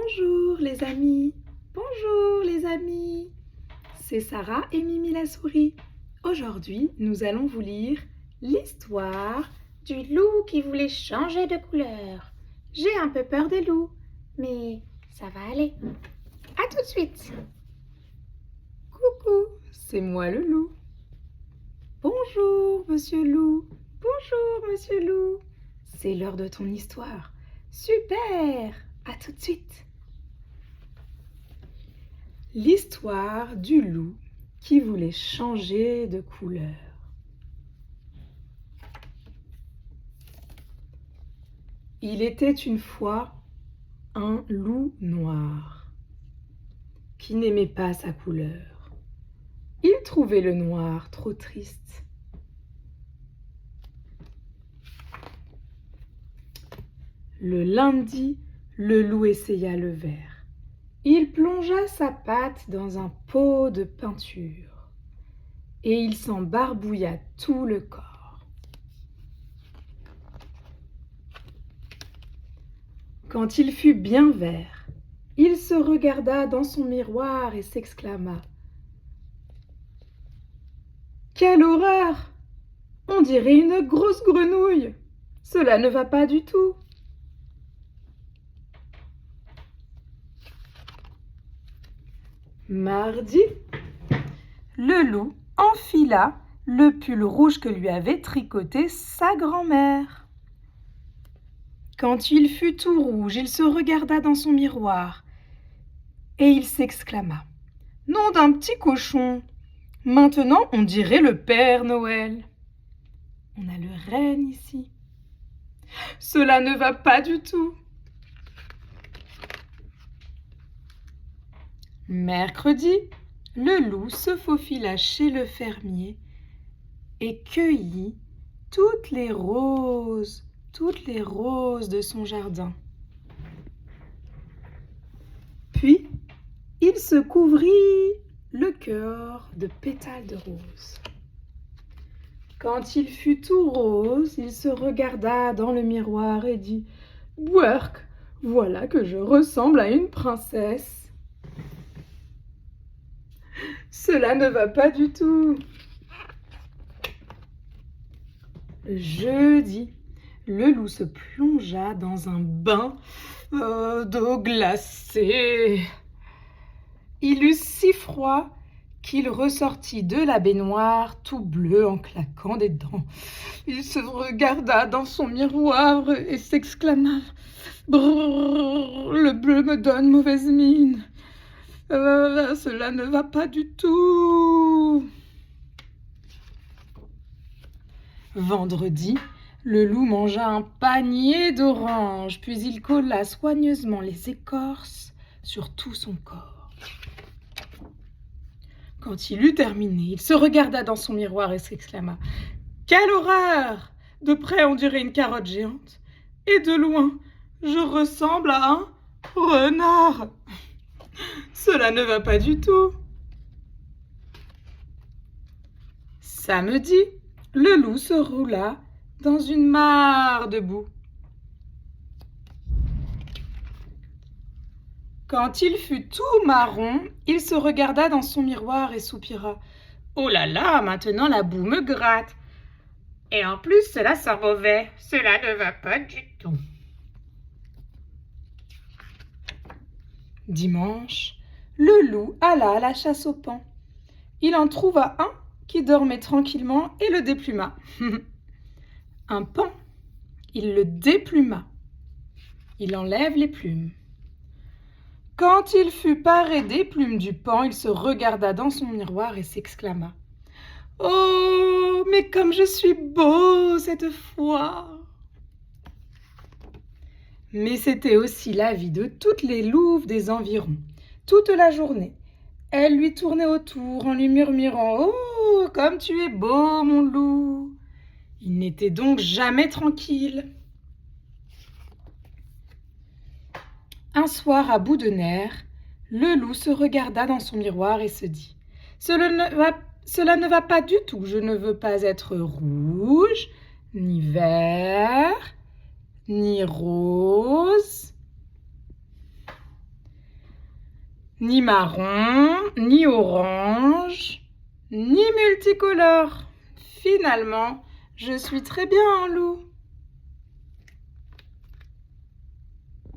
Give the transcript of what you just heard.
Bonjour les amis, bonjour les amis. C'est Sarah et Mimi la souris. Aujourd'hui, nous allons vous lire l'histoire du loup qui voulait changer de couleur. J'ai un peu peur des loups, mais ça va aller. À tout de suite. Coucou, c'est moi le loup. Bonjour monsieur loup, bonjour monsieur loup. C'est l'heure de ton histoire. Super, à tout de suite. L'histoire du loup qui voulait changer de couleur. Il était une fois un loup noir qui n'aimait pas sa couleur. Il trouvait le noir trop triste. Le lundi, le loup essaya le vert. Il plongea sa patte dans un pot de peinture et il s'en barbouilla tout le corps. Quand il fut bien vert, il se regarda dans son miroir et s'exclama : « Quelle horreur! On dirait une grosse grenouille! Cela ne va pas du tout! » Mardi, le loup enfila le pull rouge que lui avait tricoté sa grand-mère. Quand il fut tout rouge, il se regarda dans son miroir et il s'exclama : « Nom d'un petit cochon! Maintenant, on dirait le Père Noël. On a le renne ici. Cela ne va pas du tout. » Mercredi, le loup se faufila chez le fermier et cueillit toutes les roses de son jardin. Puis, il se couvrit le cœur de pétales de rose. Quand il fut tout rose, il se regarda dans le miroir et dit : « Bouerk, voilà que je ressemble à une princesse. » Cela ne va pas du tout. Jeudi, le loup se plongea dans un bain d'eau glacée. Il eut si froid qu'il ressortit de la baignoire tout bleu en claquant des dents. Il se regarda dans son miroir et s'exclama : « Brrr, le bleu me donne mauvaise mine. Cela ne va pas du tout. » Vendredi, le loup mangea un panier d'oranges, puis il colla soigneusement les écorces sur tout son corps. Quand il eut terminé, il se regarda dans son miroir et s'exclama : « Quelle horreur! De près, on dirait une carotte géante, et de loin, je ressemble à un renard. Cela ne va pas du tout. » Samedi, le loup se roula dans une mare de boue. Quand il fut tout marron, il se regarda dans son miroir et soupira : « Oh là là, maintenant la boue me gratte. Et en plus, cela sent mauvais. Cela ne va pas du tout. » Dimanche, le loup alla à la chasse aux paons. Il en trouva un qui dormait tranquillement et le dépluma. Un paon, il le dépluma. Il enlève les plumes. Quand il fut paré des plumes du paon, il se regarda dans son miroir et s'exclama : « Oh, mais comme je suis beau cette fois !» Mais c'était aussi la vie de toutes les louves des environs. Toute la journée, elles lui tournaient autour en lui murmurant : « Oh, comme tu es beau, mon loup !» Il n'était donc jamais tranquille. Un soir, à bout de nerfs, le loup se regarda dans son miroir et se dit : « Cela ne va pas du tout. Je ne veux pas être rouge, ni vert, ni rose. ni marron, ni orange, ni multicolore. Finalement, je suis très bien un loup.